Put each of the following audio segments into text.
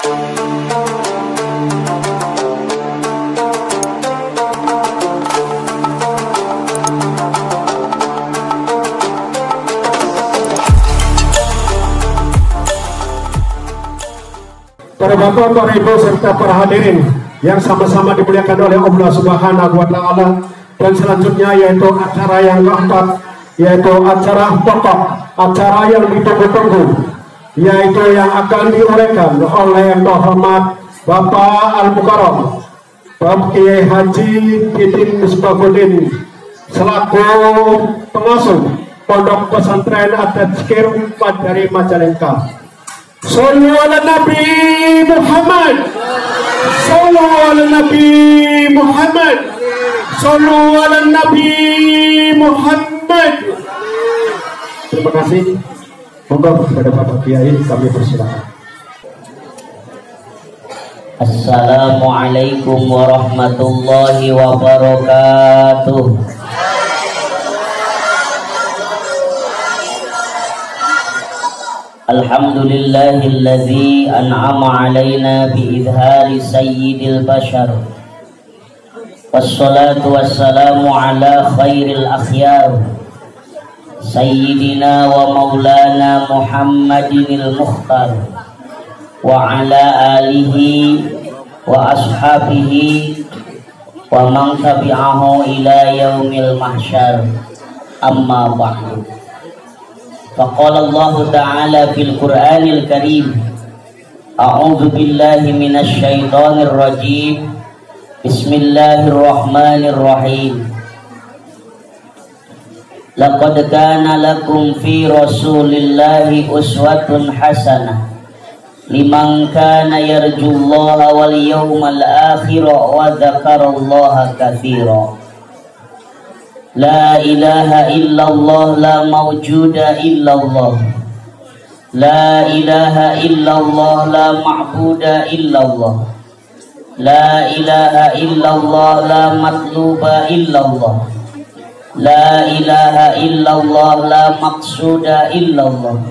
Para bapak, para ibu, serta para hadirin yang sama-sama dimuliakan oleh Allah Subhanahu wa Ta'ala, dan selanjutnya yaitu acara yang keempat, yaitu acara pokok, acara yang ditunggu-tunggu, yaitu yang akan diuraikan oleh yang terhormat Bapak Al-Mukarram Bapak Kiai Haji Titin Misbahuddin selaku pengasuh Pondok Pesantren At-Tazkir dari Majalengka. Sallu ala Nabi Muhammad, sallu ala Nabi Muhammad, sallu ala Nabi Muhammad. Terima kasih. Monggo kepada Bapak Kiai kami persilakan. Assalamualaikum warahmatullahi wabarakatuh. Alhamdulillahilladzi an'ama alaina bi'idhari sayyidil bashar, wassalatu wassalamu ala khairil akhyar, sayyidina wa maulana Muhammadinil Mukhtar, wa ala alihi wa ashabihi wa man tabi'ahu ila yaumil mahsyar. Amma ba'du. Faqala Allah Ta'ala fil Qur'anil Karim, a'udzu billahi minasy syaithanir rajim. Bismillahirrahmanirrahim. Laqad kana lakum fi Rasulillahi uswatun hasanah liman kana yarjullaha wal yawmal akhir wa dzakarallaha katsira. La ilaha illallah, la mawjuda illallah, la ilaha illallah, la ma'buda illallah, la ilaha illallah, la matluba illallah, la ilaha illallah, la maqsuda illallah.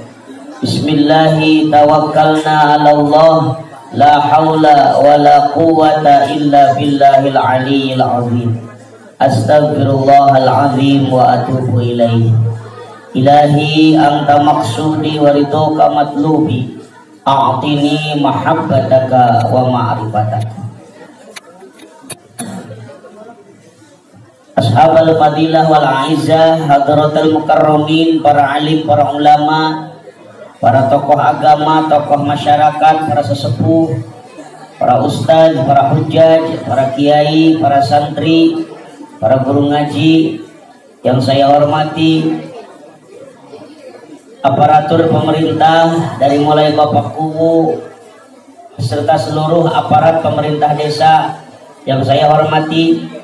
Bismillahi tawakkalna ala Allah, la hawla wa la quwwata illa billahil aliyyil azim. Astaghfirullahal azim wa atubu ilaih. Ilahi anta maqsudi wa ridhoka matlubi, a'tini mahabbataka wa ma'rifataka. Ashabal fadilah wal a'izzah, hadratul mukarramin, para alim, para ulama, para tokoh agama, tokoh masyarakat, para sesepuh, para ustaz, para hujjaj, para kiai, para santri, para guru ngaji yang saya hormati, aparatur pemerintah dari mulai Bapak Kuwu beserta seluruh aparat pemerintah desa yang saya hormati,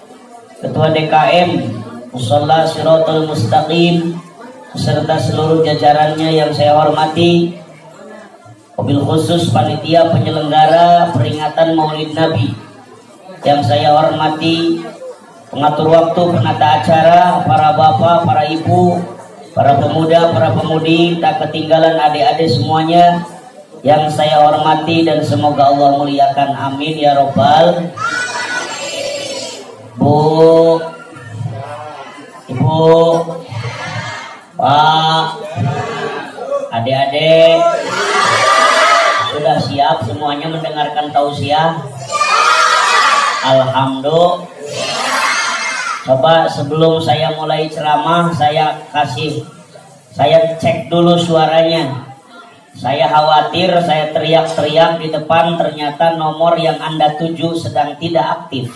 Ketua DKM Musholla Shiratal Mustaqim beserta seluruh jajarannya yang saya hormati, wabil khusus panitia penyelenggara peringatan Maulid Nabi yang saya hormati, pengatur waktu, penata acara, para bapak, para ibu, para pemuda, para pemudi, tak ketinggalan adik-adik semuanya yang saya hormati dan semoga Allah muliakan, amin ya robbal. Bu, ibu, pak, adik-adik sudah siap semuanya mendengarkan tausiah? Alhamdulillah. Coba sebelum saya mulai ceramah, saya cek dulu suaranya. Saya khawatir saya teriak-teriak di depan, ternyata nomor yang Anda tuju sedang tidak aktif,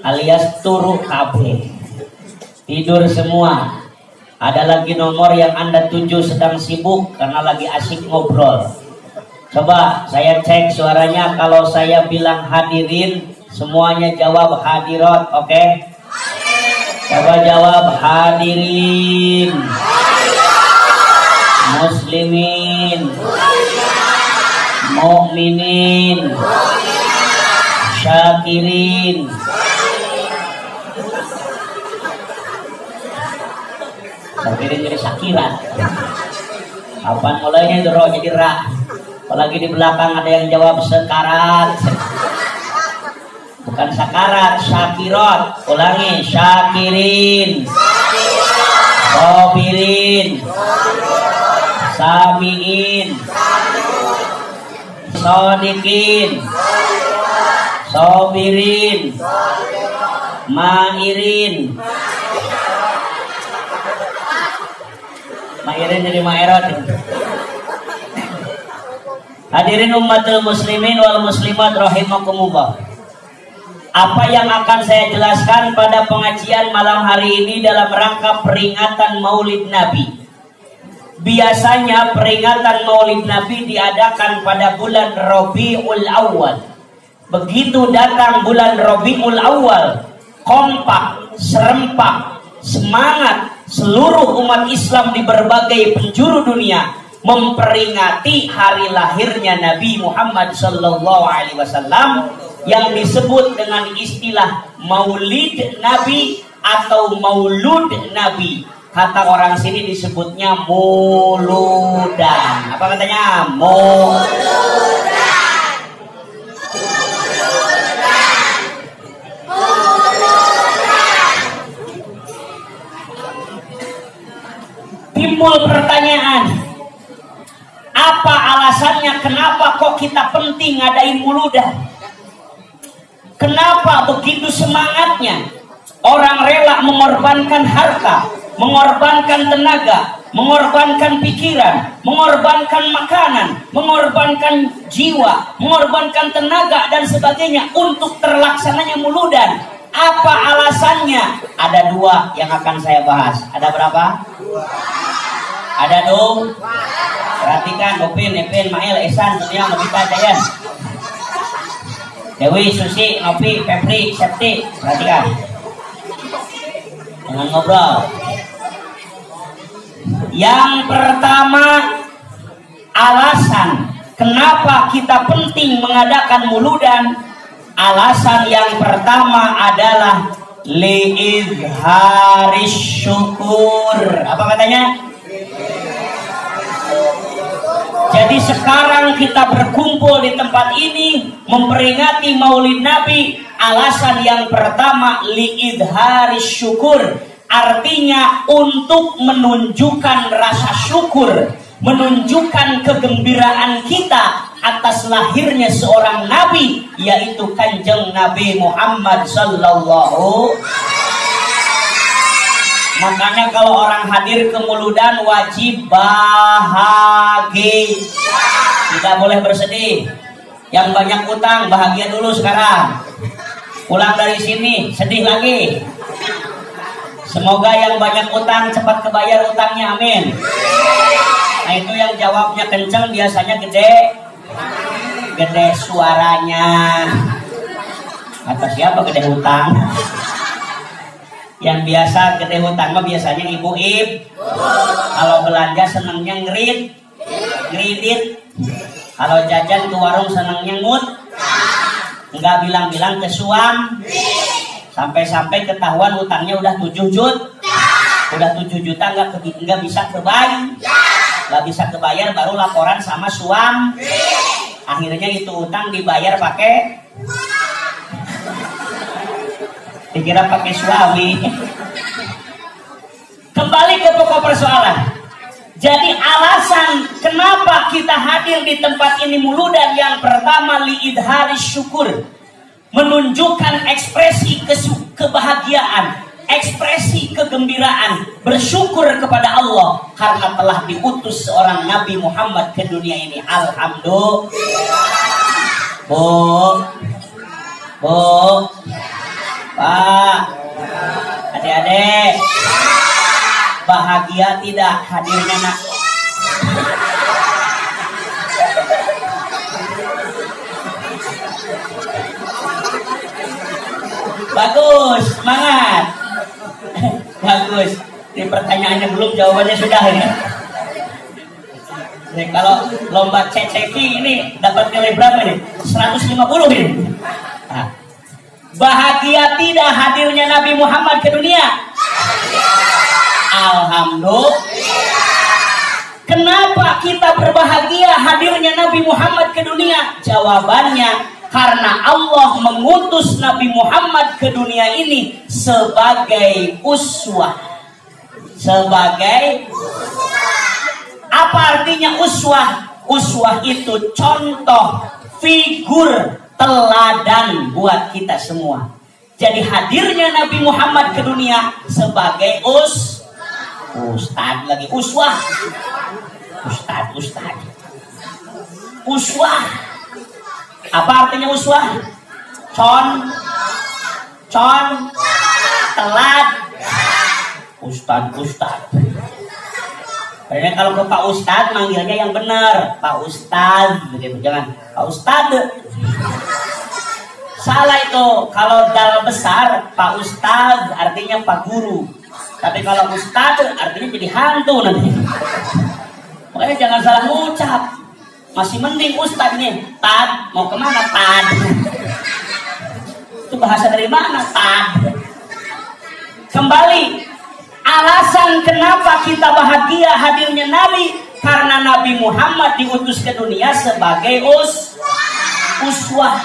alias turu KB, tidur semua. Ada lagi nomor yang Anda tuju sedang sibuk karena lagi asik ngobrol. Coba saya cek suaranya. Kalau saya bilang hadirin, semuanya jawab hadirat, oke? Coba jawab hadirin, muslimin, mukminin, syakirin. Syakirin jadi syakiran. Kapan mulainya itu roh jadi ra? Apalagi di belakang ada yang jawab sekarat. Bukan sakarat, syakirot. Ulangi, syakirin, sobirin, samiin, sodikin, sobirin, mairin. Mairin jadi mairot. Hadirin ummatul muslimin wal muslimat rahimakumullah. Apa yang akan saya jelaskan pada pengajian malam hari ini dalam rangka peringatan Maulid Nabi. Biasanya peringatan Maulid Nabi diadakan pada bulan Rabiul Awal. Begitu datang bulan Rabiul Awal, kompak, serempak, semangat seluruh umat Islam di berbagai penjuru dunia memperingati hari lahirnya Nabi Muhammad SAW yang disebut dengan istilah Maulid Nabi atau Maulud Nabi. Kata orang sini disebutnya muludan. Apa katanya? Muludan. Timbul pertanyaan, apa alasannya kenapa kok kita penting ngadain muludan? Kenapa begitu semangatnya orang rela mengorbankan harta, mengorbankan tenaga, mengorbankan pikiran, mengorbankan makanan, mengorbankan jiwa, mengorbankan tenaga dan sebagainya untuk terlaksananya muludan? Apa alasannya? Ada dua yang akan saya bahas. Ada berapa? Ada dong. Perhatikan, Upin, Ipin, Mail, Esan, Dunia, Nobita, Dayan, Dewi, Susi, Nopi, Febri, Septi. Perhatikan. Jangan ngobrol. Yang pertama, alasan kenapa kita penting mengadakan muludan. Alasan yang pertama adalah liizharis syukur. Apa katanya? Jadi sekarang kita berkumpul di tempat ini memperingati Maulid Nabi. Alasan yang pertama liizharis syukur, artinya untuk menunjukkan rasa syukur, menunjukkan kegembiraan kita atas lahirnya seorang nabi, yaitu Kanjeng Nabi Muhammad sallallahu. Makanya kalau orang hadir ke muludan wajib bahagia, tidak boleh bersedih. Yang banyak utang bahagia dulu sekarang, pulang dari sini sedih lagi. Semoga yang banyak utang cepat kebayar utangnya, amin. Nah itu yang jawabnya kenceng biasanya gede suaranya. Kata siapa gede hutang? Yang biasa gede hutang mah biasanya ibu-ibu. Kalau belanja senangnya ngeridit. Kalau jajan ke warung senangnya ngut. Enggak bilang-bilang ke suam. Sampai-sampai ketahuan hutangnya udah 7 juta. Udah 7 juta enggak bisa kebayar. Enggak bisa kebayar baru laporan sama suam. Akhirnya itu utang dibayar pakai, dikira pakai suami. Kembali ke pokok persoalan. Jadi alasan kenapa kita hadir di tempat ini muludan, yang pertama liidharis syukur, menunjukkan ekspresi kebahagiaan, ekspresi kegembiraan, bersyukur kepada Allah karena telah diutus seorang Nabi Muhammad ke dunia ini. Alhamdulillah. Bu, Pak, adik-adik, bahagia tidak hadirnya nak? Bagus, semangat. Bagus. Ini pertanyaannya belum, jawabannya sudah ini. Nih, kalau lomba CCV ini dapat nilai berapa nih? 150 ini. Nah, bahagia tidak hadirnya Nabi Muhammad ke dunia? Alhamdulillah. Kenapa kita berbahagia hadirnya Nabi Muhammad jawabannya karena Allah mengutus Nabi Muhammad ke dunia ini sebagai uswah. Sebagai apa artinya uswah? Uswah itu contoh, figur, teladan buat kita semua. Jadi hadirnya Nabi Muhammad ke dunia sebagai ustad lagi, uswah. Ustad. Uswah. Apa artinya uswah? Telad. Ustad. Karena kalau ke Pak Ustad manggilnya yang benar, Pak Ustad, begitu, jangan Pak Ustad. Salah itu. Kalau dal besar, Pak Ustad artinya Pak Guru. Tapi kalau Ustad artinya jadi hantu nanti. Makanya jangan salah ngucap. Masih mending Ustad nih. Tad, mau kemana Tad? Itu bahasa dari mana Tad? Kembali. Alasan kenapa kita bahagia hadirnya Nabi, karena Nabi Muhammad diutus ke dunia sebagai uswah.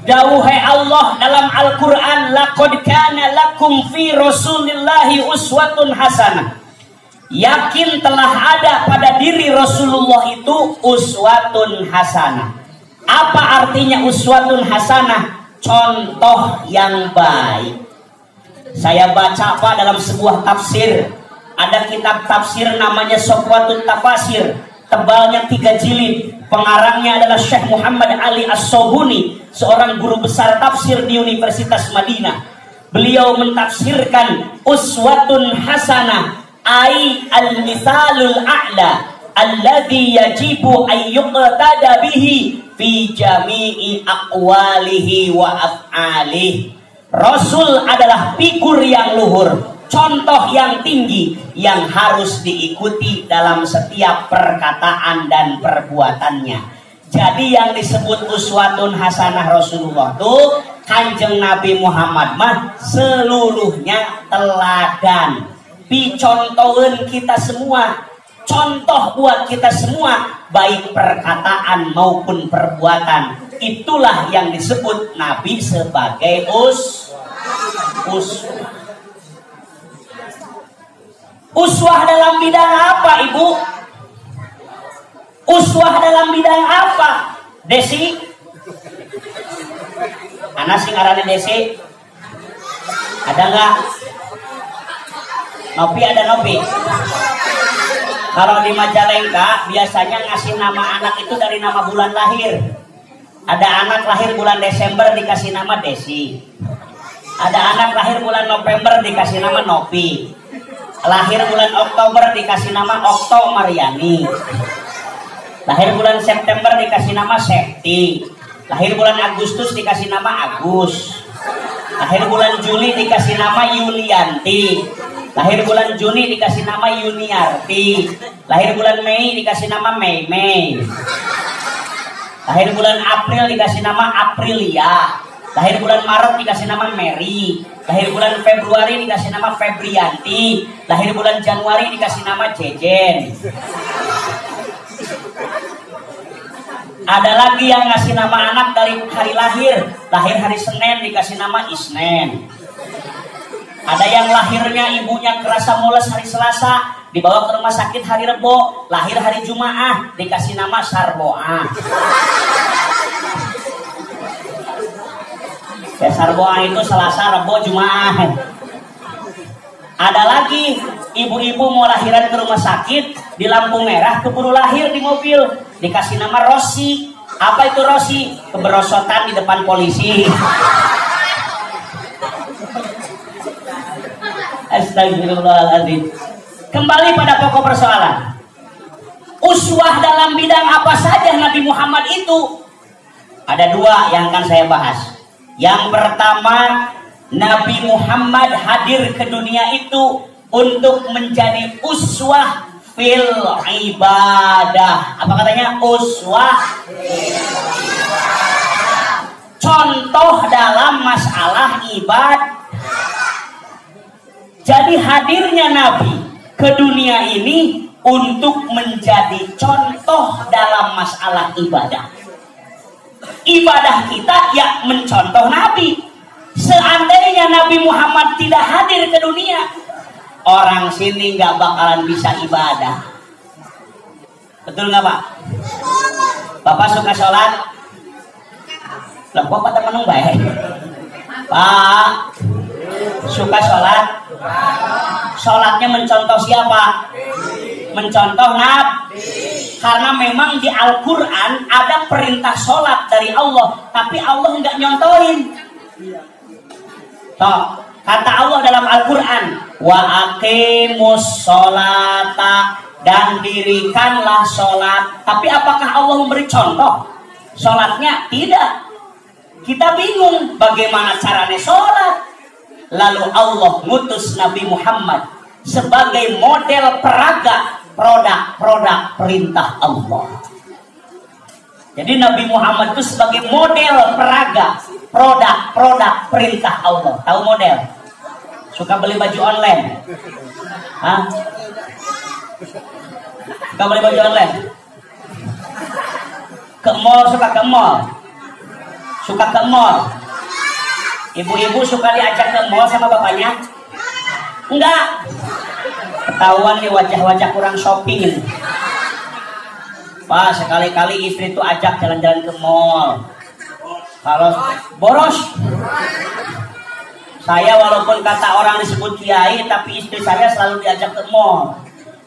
Dawuhai Allah dalam Al-Quran, laqad kana lakum fi rasulillahi uswatun hasanah. Yakin telah ada pada diri Rasulullah itu uswatun hasanah. Apa artinya uswatun hasanah? Contoh yang baik. Saya baca dalam sebuah tafsir, ada kitab tafsir namanya Sofwatut Tafasir, tebalnya 3 jilid. Pengarangnya adalah Syekh Muhammad Ali As-Sobuni, seorang guru besar tafsir di Universitas Madinah. Beliau mentafsirkan uswatun hasanah ai al-mithalul a'la alladhi yajibu an yuqtada bihi fi jami'i aqwalihi wa af'alihi. Rasul adalah figur yang luhur, contoh yang tinggi yang harus diikuti dalam setiap perkataan dan perbuatannya. Jadi yang disebut uswatun hasanah Rasulullah itu Kanjeng Nabi Muhammad mah seluruhnya teladan. Dicontohin kita semua, contoh buat kita semua, baik perkataan maupun perbuatan. Itulah yang disebut Nabi sebagai uswah dalam bidang apa, Ibu? Uswah dalam bidang apa? Desi? Anak sing arane Desi? Ada nggak? Nopi ada Nopi? Kalau di Majalengka biasanya ngasih nama anak itu dari nama bulan lahir. Ada anak lahir bulan Desember dikasih nama Desi. Ada anak lahir bulan November dikasih nama Nopi. Lahir bulan Oktober dikasih nama Okto Mariani. Lahir bulan September dikasih nama Septi. Lahir bulan Agustus dikasih nama Agus. Lahir bulan Juli dikasih nama Yulianti. Lahir bulan Juni dikasih nama Yuniarti. Lahir bulan Mei dikasih nama Mei. Lahir bulan April dikasih nama Aprilia. Lahir bulan Maret dikasih nama Mary. Lahir bulan Februari dikasih nama Febrianti. Lahir bulan Januari dikasih nama Jejen. Ada lagi yang ngasih nama anak dari hari lahir. Lahir hari Senin dikasih nama Isnen. Ada yang lahirnya ibunya kerasa mules hari Selasa, dibawa ke rumah sakit hari Rebo. Lahir hari Jumaah dikasih nama Sarboa. Ya, Sarboa itu Selasa, Rebo, Jumaah. Ada lagi ibu-ibu mau lahiran ke rumah sakit di lampu merah, keburu lahir di mobil, dikasih nama Rosi. Apa itu Rosi? Keberosotan di depan polisi. Astagfirullahaladzim. Kembali pada pokok persoalan. Uswah dalam bidang apa saja Nabi Muhammad itu? Ada dua yang akan saya bahas. Yang pertama, Nabi Muhammad hadir ke dunia itu untuk menjadi uswah fil ibadah. Apa katanya? Uswah. Contoh dalam masalah ibadah. Jadi hadirnya Nabi ke dunia ini untuk menjadi contoh dalam dalam masalah ibadah. Ibadah kita ya mencontoh Nabi. Seandainya Nabi Muhammad tidak hadir ke dunia, orang sini nggak bakalan bisa ibadah. Betul nggak Pak? Bapak suka sholat? Lah kok pada menung baik? Pak suka sholat? Sholatnya mencontoh siapa? Mencontoh Nabi. Karena memang di Al-Quran ada perintah sholat dari Allah, tapi Allah nggak nyontohin. Toh, kata Allah dalam Al-Quran, wa aqimus sholata, dan dirikanlah sholat. Tapi apakah Allah memberi contoh sholatnya? Tidak. Kita bingung bagaimana caranya sholat. Lalu Allah ngutus Nabi Muhammad sebagai model peraga produk perintah Allah. Jadi Nabi Muhammad itu sebagai model peraga produk perintah Allah. Tahu model? Suka beli baju online? Hah? Suka beli baju online? Ke mall, suka ke mall? Suka ke mall? Ibu-ibu suka diajak ke mall sama bapaknya? Enggak. Ketahuan nih wajah-wajah kurang shopping. Pak, sekali-kali istri tuh ajak jalan-jalan ke mall. Kalau boros, saya walaupun kata orang disebut kiai, tapi istri saya selalu diajak ke mall.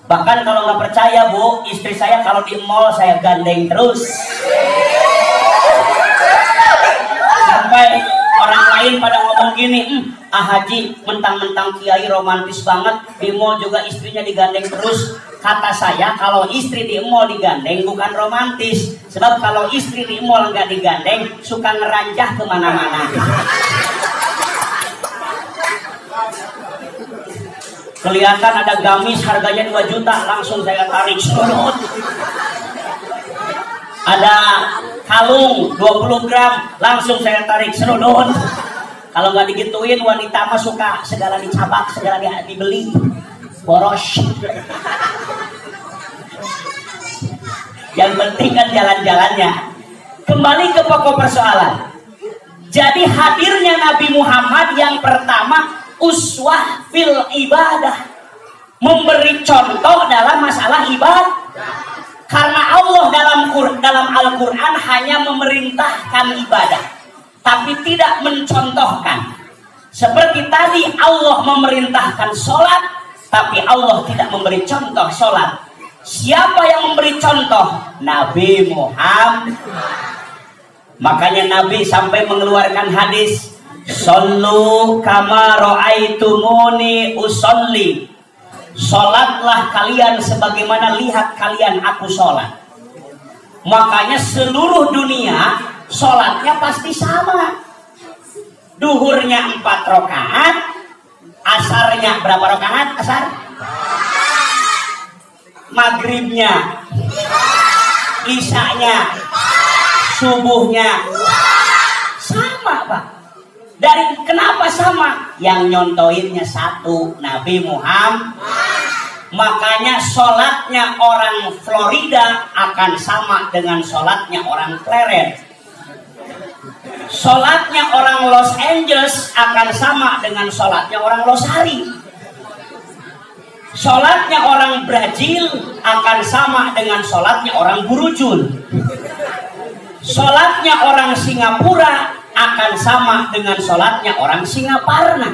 Bahkan kalau nggak percaya Bu, istri saya kalau di mall saya gandeng terus. Sampai orang lain pada ngomong gini, Haji mentang-mentang kiai romantis banget, di mall juga istrinya digandeng terus. Kata saya, kalau istri di mall digandeng bukan romantis. Sebab kalau istri di mall nggak digandeng, suka ngeranjah kemana-mana. Kelihatan ada gamis harganya 2 juta, langsung saya tarik surut. Ada kalung 20 gram, langsung saya tarik serudut. Kalau nggak digituin, wanita mah suka segala dicabak, segala dibeli. Boros. Yang penting kan jalan-jalannya. Kembali ke pokok persoalan. Jadi hadirnya Nabi Muhammad yang pertama, uswah fil ibadah, memberi contoh dalam masalah ibadah. Karena Allah dalam Al-Quran hanya memerintahkan ibadah, tapi tidak mencontohkan. Seperti tadi Allah memerintahkan sholat, tapi Allah tidak memberi contoh sholat. Siapa yang memberi contoh? Nabi Muhammad. Makanya Nabi sampai mengeluarkan hadis, "Shollu kama ra'aitumuni usolli." Sholatlah kalian sebagaimana lihat kalian aku sholat. Makanya seluruh dunia sholatnya pasti sama. Duhurnya 4 rakaat, asarnya berapa rakaat? Asar? Maghribnya, isanya, subuhnya sama Pak. Dari kenapa sama? Yang nyontoinnya satu, Nabi Muhammad. Makanya sholatnya orang Florida akan sama dengan sholatnya orang Clarence. Sholatnya orang Los Angeles akan sama dengan sholatnya orang Losari. Sholatnya orang Brazil akan sama dengan sholatnya orang Burujul. Sholatnya orang Singapura akan sama dengan sholatnya orang Singaparna.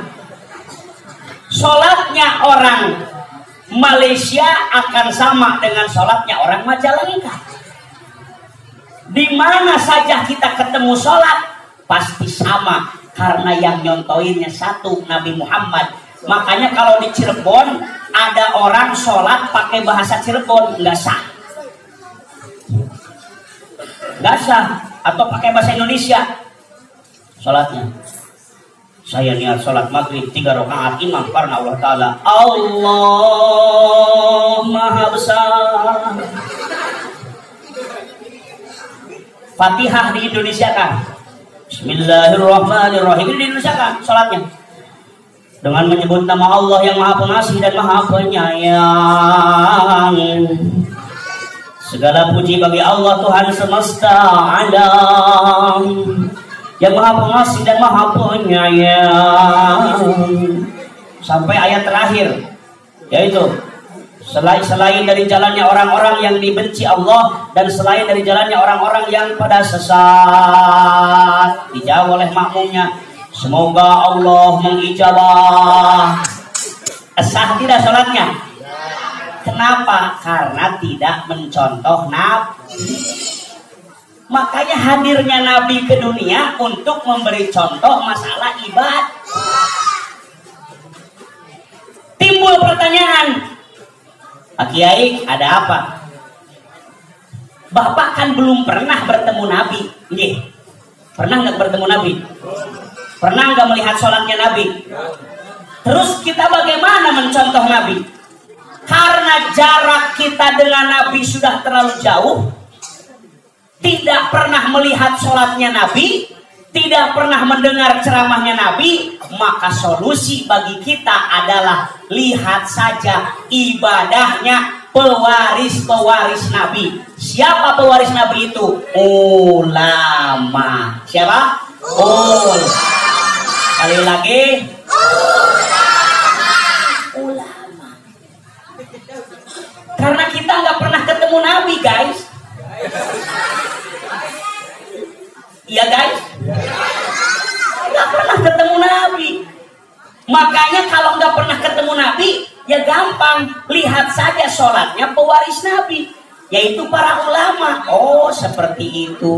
Sholatnya orang Malaysia akan sama dengan sholatnya orang Majalengka. Di mana saja kita ketemu sholat pasti sama, karena yang nyontoinnya satu, Nabi Muhammad. Makanya kalau di Cirebon ada orang sholat pakai bahasa Cirebon, nggak sah. Nggak sah. Atau pakai bahasa Indonesia sholatnya. Saya niat sholat maghrib 3 rakaat imam karena Allah Ta'ala Allah Maha Besar. Fatihah di Indonesia kan, Bismillahirrahmanirrahim di Indonesia kan sholatnya dengan menyebut nama Allah yang Maha Pengasih dan Maha Penyayang. Segala puji bagi Allah Tuhan semesta alam, yang maha pengasih dan maha penyayang. Sampai ayat terakhir, yaitu selain dari jalannya orang-orang yang dibenci Allah, dan selain dari jalannya orang-orang yang pada sesat. Dijawab oleh makmumnya, semoga Allah mengijabah. Sah tidak sholatnya? Kenapa? Karena tidak mencontoh Nabi. Makanya hadirnya Nabi ke dunia untuk memberi contoh masalah ibadah. Timbul pertanyaan, Pak Kiai, ada apa? Bapak kan belum pernah bertemu Nabi. Nggih. Pernah nggak bertemu Nabi? Pernah nggak melihat sholatnya Nabi? Terus kita bagaimana mencontoh Nabi? Karena jarak kita dengan Nabi sudah terlalu jauh, tidak pernah melihat sholatnya Nabi, tidak pernah mendengar ceramahnya Nabi, maka solusi bagi kita adalah lihat saja ibadahnya pewaris-pewaris Nabi. Siapa pewaris Nabi itu? Ulama. Siapa? Sekali lagi, ulama. Karena kita nggak pernah ketemu Nabi, guys. Iya, guys. Nggak pernah ketemu Nabi. Makanya kalau nggak pernah ketemu Nabi, ya gampang, lihat saja sholatnya pewaris Nabi, yaitu para ulama. Oh, seperti itu.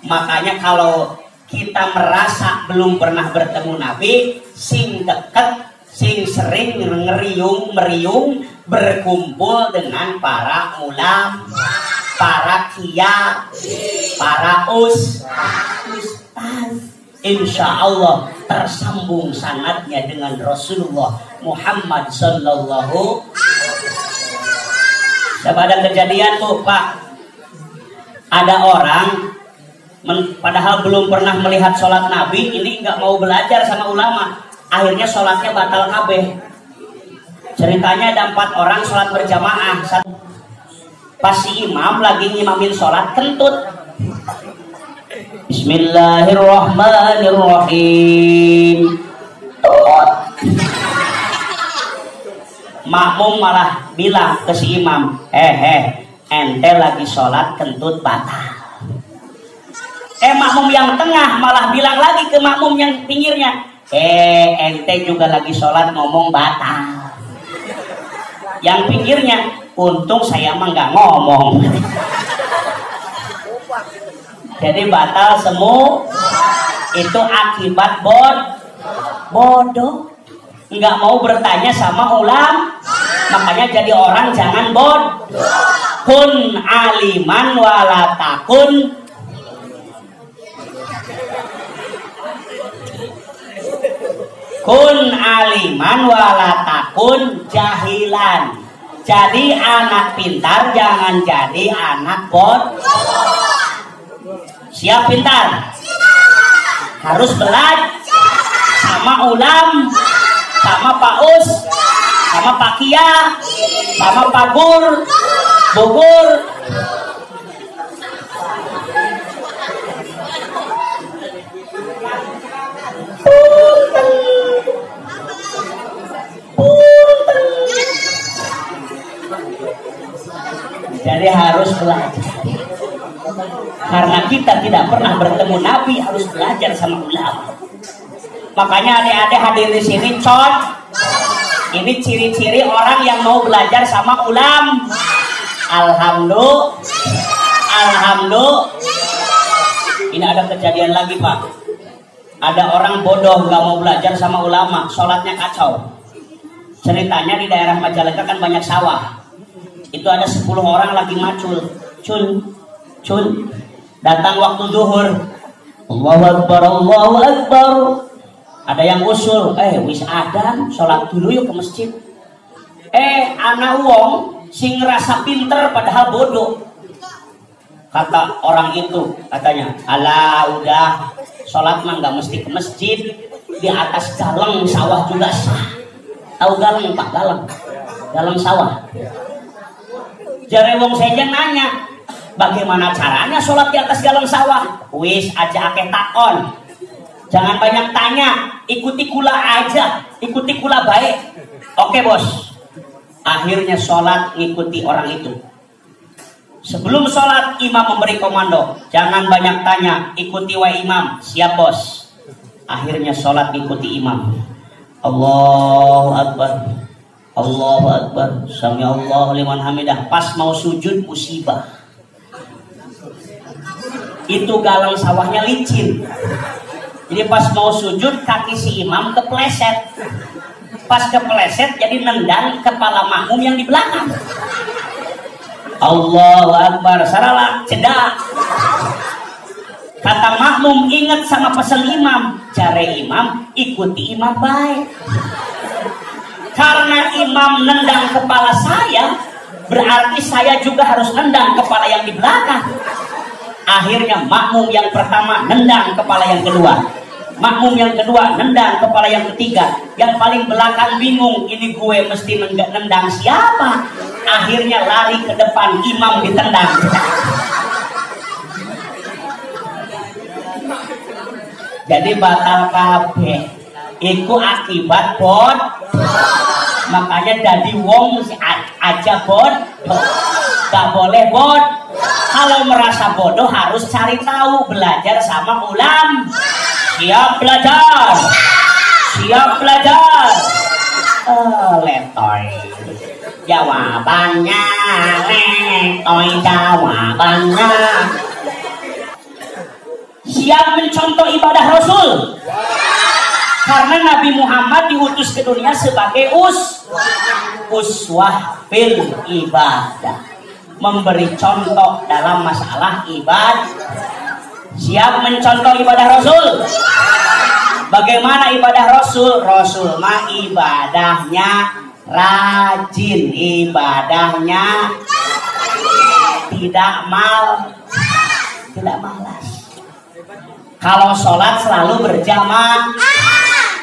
Makanya kalau kita merasa belum pernah bertemu Nabi, sing deket, sing sering meriung berkumpul dengan para ulama, para kiai, para ustaz. Insya Allah tersambung sanadnya dengan Rasulullah Muhammad Sallallahu. Ada kejadian tuh, Pak, ada orang padahal belum pernah melihat sholat Nabi, ini nggak mau belajar sama ulama, akhirnya sholatnya batal kabeh. Ceritanya ada 4 orang sholat berjamaah. Pas si imam lagi ngimamin sholat, kentut. Bismillahirrahmanirrahim. Makmum malah bilang ke si imam, ente lagi sholat kentut batal. Makmum yang tengah malah bilang lagi ke makmum yang pinggirnya, ente juga lagi sholat ngomong batal. Yang pinggirnya, untung saya mah nggak ngomong. Jadi batal semua. Itu akibat bodoh, nggak mau bertanya sama ulama. Makanya jadi orang jangan bodoh. Kun aliman wala takun. Kun aliman wala takun jahilan. Jadi anak pintar, jangan jadi anak bodoh. Siap pintar? Harus belajar sama ulam, sama Pak Us, sama Pak Kia, sama Pak Bogor. Jadi harus belajar. Karena kita tidak pernah bertemu Nabi, harus belajar sama ulama. Makanya adik-adik hadir di sini, ini ciri-ciri orang yang mau belajar sama ulama. Alhamdulillah. Ini ada kejadian lagi, Pak. Ada orang bodoh nggak mau belajar sama ulama, sholatnya kacau. Ceritanya di daerah Majalengka kan banyak sawah. Itu ada 10 orang lagi macul, cun. Datang waktu zuhur, Allahu Akbar. Ada yang usul, wis adan, sholat dulu yuk ke masjid. Anak wong sing ngerasa pinter padahal bodoh. Kata orang itu, katanya, alah udah, sholat mah nggak mesti ke masjid, di atas galeng sawah juga sah. Tahu galeng, Pak? Galeng sawah. Jare wong sejeng nanya, bagaimana caranya sholat di atas galang sawah? Wis aja akeh takon. Jangan banyak tanya, ikuti kula aja, ikuti kula baik. Oke bos. Akhirnya sholat ngikuti orang itu. Sebelum sholat imam memberi komando, jangan banyak tanya, ikuti wa imam. Siap bos. Akhirnya sholat ngikuti imam. Allahu Akbar, Allahu Akbar, Sami Allahu liman hamidah. Pas mau sujud musibah. Itu galang sawahnya licin. Jadi pas mau sujud kaki si imam kepleset. Pas kepleset jadi nendang kepala makmum yang di belakang. Allahu Akbar, saralah cedak. Kata makmum, ingat sama pesan imam. Cara imam, ikuti imam baik. Karena imam nendang kepala saya, berarti saya juga harus nendang kepala yang di belakang. Akhirnya makmum yang pertama nendang kepala yang kedua, makmum yang kedua nendang kepala yang ketiga, yang paling belakang bingung, ini gue mesti nendang siapa? Akhirnya lari ke depan, imam ditendang. Jadi batal kabeh. Iku akibat bod. Makanya jadi wong aja bod. Gak boleh bod. Kalau merasa bodoh harus cari tahu, belajar sama ulam. Siap belajar. Siap belajar. Letoy. Jawabannya letoy jawabannya. Siap mencontoh ibadah Rasul. Karena Nabi Muhammad diutus ke dunia sebagai uswah fil ibadah, memberi contoh dalam masalah ibadah. Siap mencontoh ibadah Rasul. Bagaimana ibadah Rasul? Rasul mah ibadahnya rajin, ibadahnya tidak malas. Kalau sholat selalu berjamaah.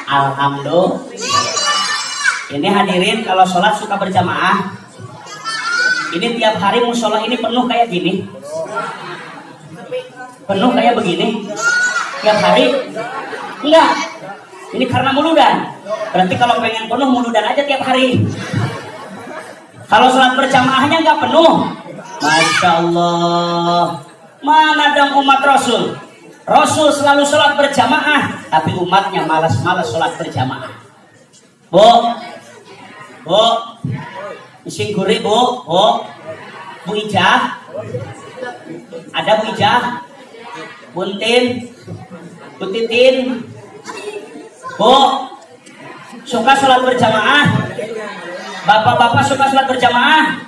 Alhamdulillah. Ini hadirin kalau sholat suka berjamaah. Ini tiap hari musola ini penuh kayak gini. Penuh kayak begini. Tiap hari? Enggak. Ini karena muludan. Berarti kalau pengen penuh muludan aja tiap hari. Kalau sholat berjamaahnya enggak penuh. Masya Allah. Mana dong umat Rasul? Rasul selalu sholat berjamaah, tapi umatnya malas-malas sholat berjamaah. Bu, isi gurih bu Ijah, ada Bu Ijah, Buntin, Bu Titin, Bu, suka sholat berjamaah? Bapak-bapak suka sholat berjamaah?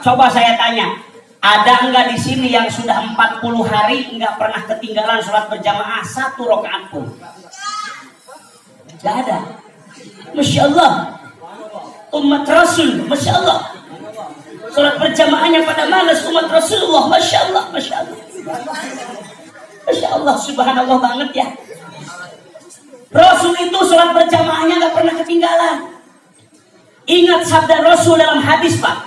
Coba saya tanya. Ada enggak di sini yang sudah 40 hari enggak pernah ketinggalan sholat berjamaah 1 rakaat pun? Enggak ada. Masya Allah. Umat Rasul, Masya Allah. Sholat berjamaahnya pada malas umat Rasulullah, Masya Allah, Masya Allah. Masya Allah, subhanallah banget ya. Rasul itu sholat berjamaahnya enggak pernah ketinggalan. Ingat sabda Rasul dalam hadis Pak.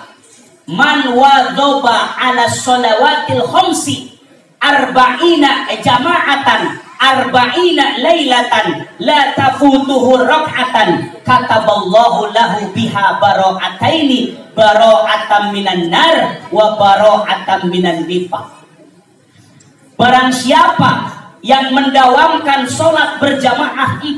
Man wadhoba ala sholawatil khamsi arba'ina jama'atan arba'ina lailatan la tafutuhu rak'atan kataballahu lahu biha bara'ataini bara'atan minan nar wa bara'atan minan nifaq. Barang siapa yang mendawamkan sholat berjamaah 40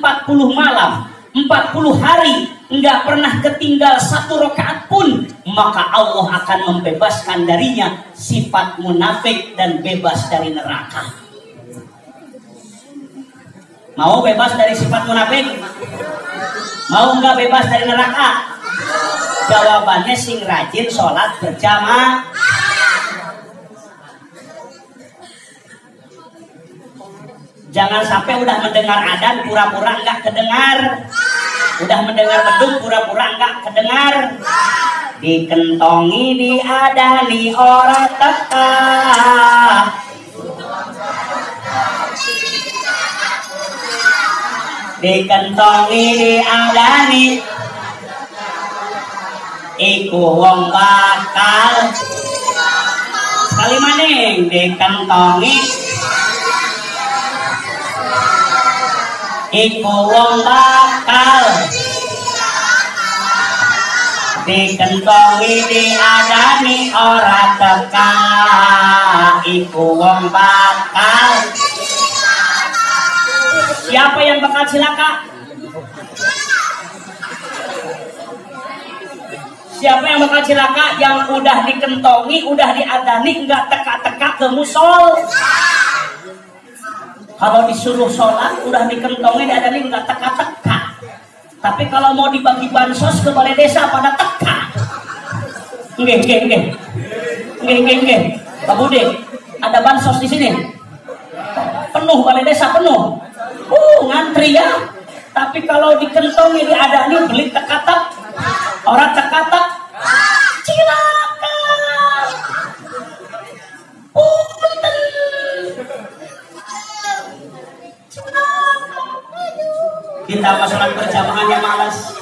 malam 40 hari enggak pernah ketinggal 1 rakaat pun, maka Allah akan membebaskan darinya sifat munafik dan bebas dari neraka. Mau bebas dari sifat munafik? Mau enggak bebas dari neraka? Jawabannya sing rajin sholat berjamaah. Jangan sampai udah mendengar adzan pura-pura enggak kedengar. Udah mendengar beduk pura-pura enggak kedengar. Dikentongi diadani orang teka. Dikentongi diadani. iku wong bakal sekali maning dikentongi iku wong bakal dikentongi diadani ora teka iku wong bakal. Siapa yang bakal cilaka? Siapa yang bakal cilaka? Yang udah dikentongi, udah diadani, nggak teka-teka ke musol. Kalau disuruh sholat, udah dikentongi, diadani, nggak teka-teka. Tapi kalau mau dibagi bansos ke balai desa pada teka. Nggih. Pak Budi, ada bansos di sini. Penuh balai desa penuh. Ngantri ya. Tapi kalau dikentongi diadani beli teka-tek. Orang teka-tek cilaka. Punten. Kita masalah berjamaahnya malas.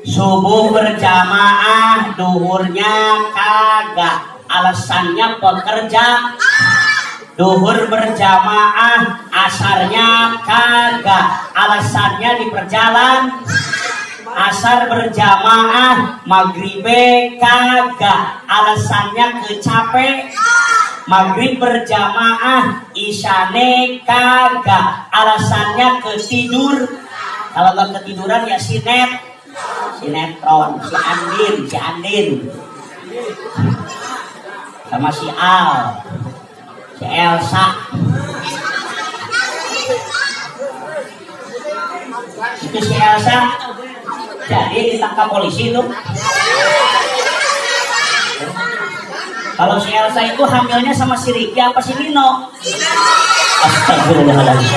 Subuh berjamaah, duhurnya kagak. Alasannya pekerja. Duhur berjamaah, asarnya kagak. Alasannya di perjalanan. Asar berjamaah, maghribe kagak. Alasannya kecapek. Maghrib berjamaah, isyane kagak. Alasannya ketidur. Kalau nggak ketiduran ya sinetron, si Andin, sama si Al, si Elsa. Itu si Elsa jadi ditangkap polisi itu. Kalau si Elsa itu hamilnya sama si Ricky apa si Nino? Astagfirullahaladzim.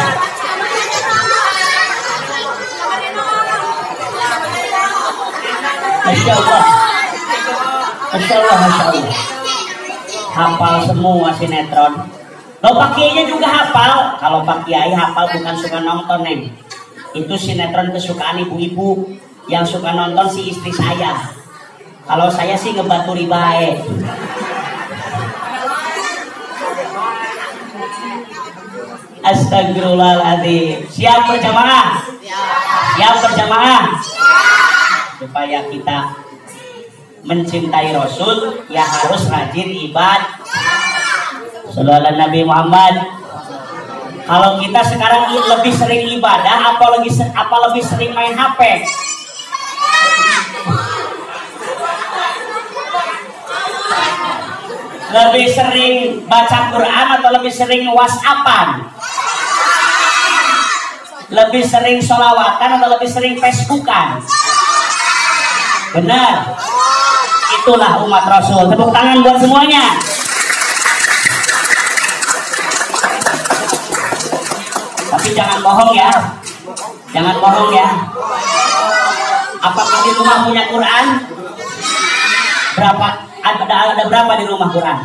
Masya Allah. Hafal semua sinetron. Lo Pak Kiainya juga hafal. Kalau Pak Kiai hafal bukan suka nonton neng. Itu sinetron kesukaan ibu-ibu. Yang suka nonton si istri saya. Kalau saya sih ngebaturi baik. Astagfirullahaladzim. Siap berjamaah? Siap berjamaah? Supaya kita mencintai Rasul, ya harus rajin ibadah. Sallallahu alaihi Nabi Muhammad. Kalau kita sekarang lebih sering ibadah, apa lebih sering main HP? Lebih sering baca Quran atau lebih sering WhatsAppan? Lebih sering sholawatan atau lebih sering Facebookan? Benar. Itulah umat Rasul. Tepuk tangan buat semuanya. Tapi jangan bohong ya. Jangan bohong ya. Apakah di rumah punya Quran? Berapa? Ada berapa di rumah Quran?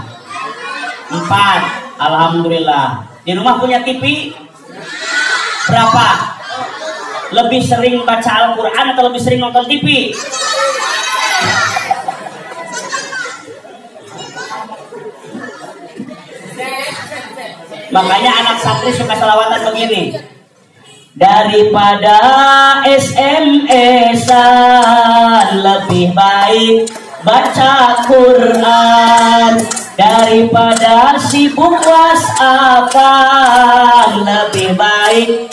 4. Alhamdulillah. Di rumah punya TV? Berapa? Lebih sering baca Al-Quran atau lebih sering nonton TV? Makanya anak santri suka selawatan begini. Daripada SMS-an lebih baik baca Quran. Daripada sibuk WhatsAppan lebih baik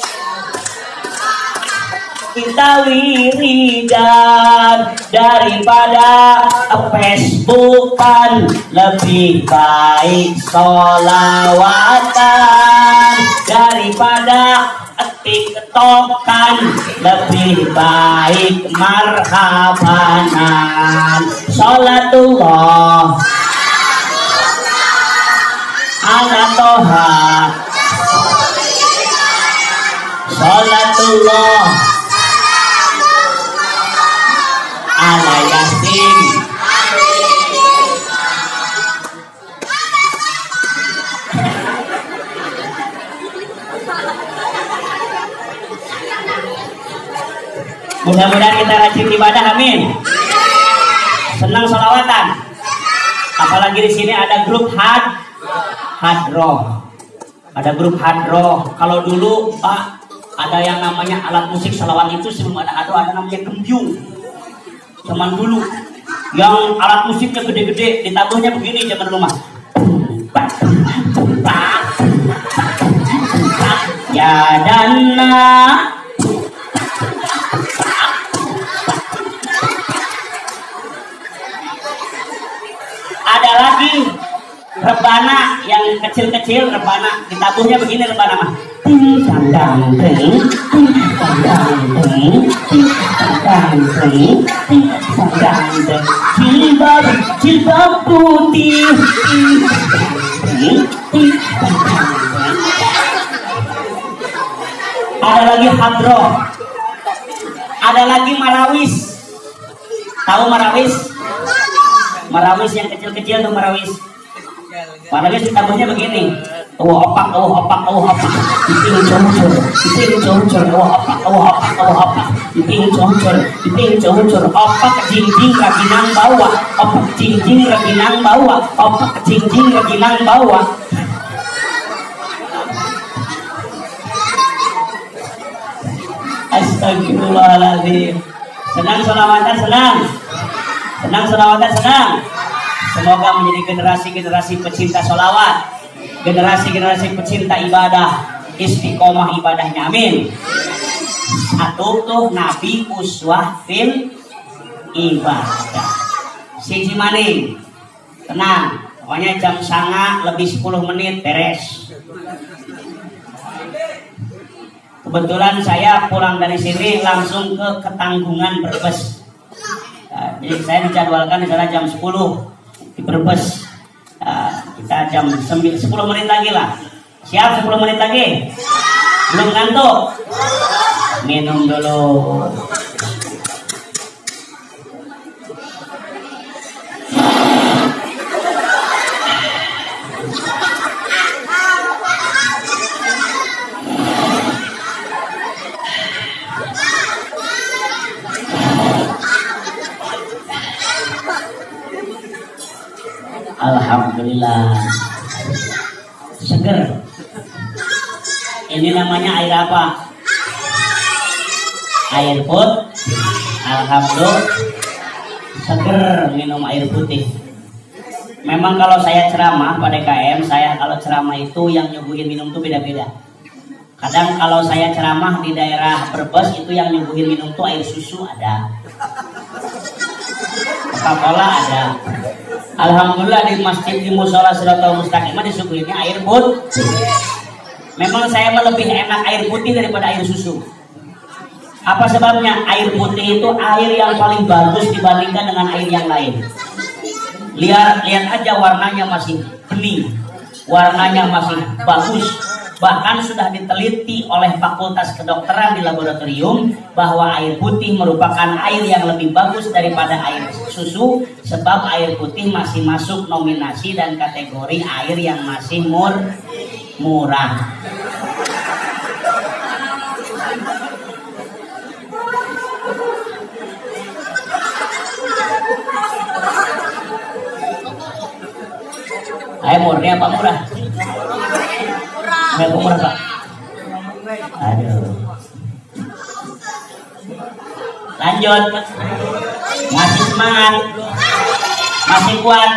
kita wiridan. Daripada Facebookan lebih baik sholawatan. Daripada TikTokan lebih baik marhabanan. Sholatullah ala toha, sholatullah ala yasin. Mudah-mudahan kita rajin ibadah, amin. Senang sholawatan. Apalagi di sini ada grup hadroh. Ada grup hadroh. Kalau dulu Pak ada yang namanya alat musik sholawat itu sebelum ada hadroh ada namanya gembyung. Zaman dulu yang alat musiknya gede-gede, ditabuhnya begini zaman dulu mah. Ya dana. Ada lagi rebana yang kecil-kecil, rebana ditabuhnya begini rebana mah. Jilbab putih. Ada lagi hadroh. Ada lagi marawis. Tahu marawis? Marawis yang kecil-kecil tuh marawis. Marawis ditabuhnya begini. Opak, opak, opak. Iping jongcor, opak, opak. Iping jongcor, opak jingjing raginang bawa, opak jingjing raginang bawa, opak jingjing raginang bawa. Astagfirullahaladzim. Senang sholawatan, senang. Senang sholawatan, senang. Semoga menjadi generasi-generasi pecinta sholawat, generasi-generasi pecinta ibadah, istiqomah ibadahnya, amin. Satu tuh Nabi uswah fil ibadah. Siji maning, tenang. Pokoknya jam 09.00 lebih 10 menit beres. Kebetulan saya pulang dari sini langsung ke Ketanggungan Brebes. Jadi saya dijadwalkan di sana jam 10 di Brebes. Kita jam 10 menit lagi lah. Siap 10 menit lagi? Belum ngantuk? Minum dulu. Alhamdulillah, seger. Ini namanya air apa? Air putih. Alhamdulillah, seger minum air putih. Memang kalau saya ceramah pada DKM, saya kalau ceramah itu yang nyuguhin minum tuh beda-beda. Kadang kalau saya ceramah di daerah Brebes itu yang nyuguhin minum tuh air susu ada, Coca-Cola ada. Alhamdulillah di masjid di musola Siratal Mustaqim disuguhinnya air putih. Memang saya lebih enak air putih daripada air susu. Apa sebabnya? Air putih itu air yang paling bagus dibandingkan dengan air yang lain. Lihat aja warnanya masih bening, warnanya masih bagus. Bahkan sudah diteliti oleh Fakultas Kedokteran di laboratorium bahwa air putih merupakan air yang lebih bagus daripada air susu, sebab air putih masih masuk nominasi dan kategori air yang masih murah. Air murni apa murah? Air murah Pak. Aduh. Lanjut. Masih semangat. Masih kuat.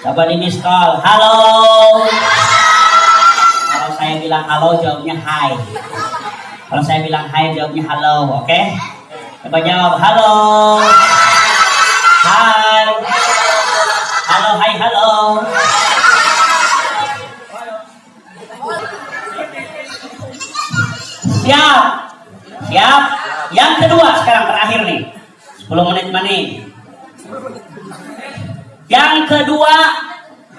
Coba di miss call. Halo. Kalau saya bilang halo jawabnya hai. Kalau saya bilang hai jawabnya halo, oke? Coba jawab halo. Hai. Halo, hai, halo. Siap. Siap. Yang kedua sekarang terakhir nih. 10 menit maning. Yang kedua,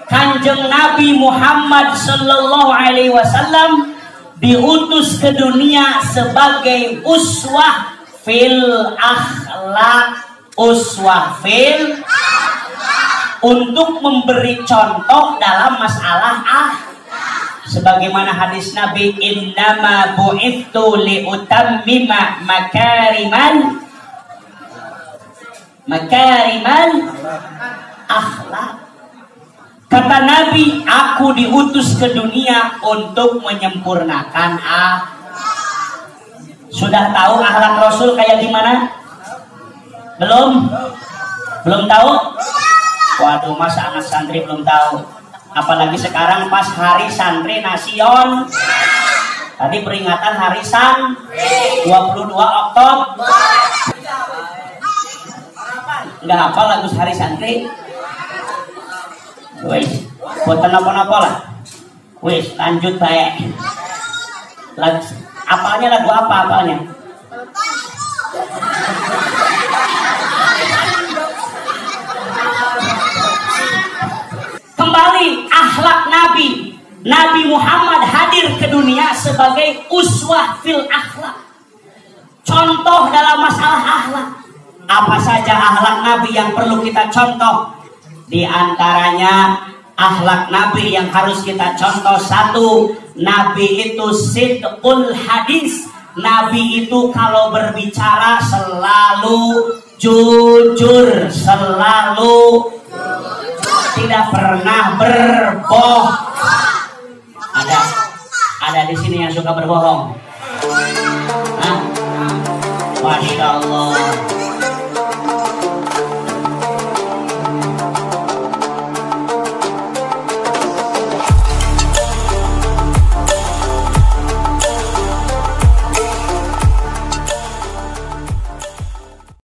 Kanjeng Nabi Muhammad sallallahu alaihi wasallam diutus ke dunia sebagai uswah fil akhlak, uswah fil, untuk memberi contoh dalam masalah sebagaimana hadis Nabi, innama bu'ithu liutammima makariman makarimal akhlak. Kata Nabi, aku diutus ke dunia untuk menyempurnakan Sudah tahu akhlak Rasul kayak gimana? Belum? Belum tahu? Waduh, masa anak santri belum tahu? Apalagi sekarang pas hari santri nasion. Tadi peringatan hari santri 22 Oktober. Enggak hafal lagu hari santri? Wis, buatan apa-apa lah. Wis, lanjut baik. Apalnya lagu apa apalnya? Kembali akhlak Nabi. Nabi Muhammad hadir ke dunia sebagai uswah fil akhlak. Contoh dalam masalah akhlak. Apa saja akhlak Nabi yang perlu kita contoh? Di antaranya akhlak Nabi yang harus kita contoh, satu, Nabi itu sidqul hadis. Nabi itu kalau berbicara selalu jujur, selalu tidak pernah berbohong. Ada di sini yang suka berbohong. Masya Allah.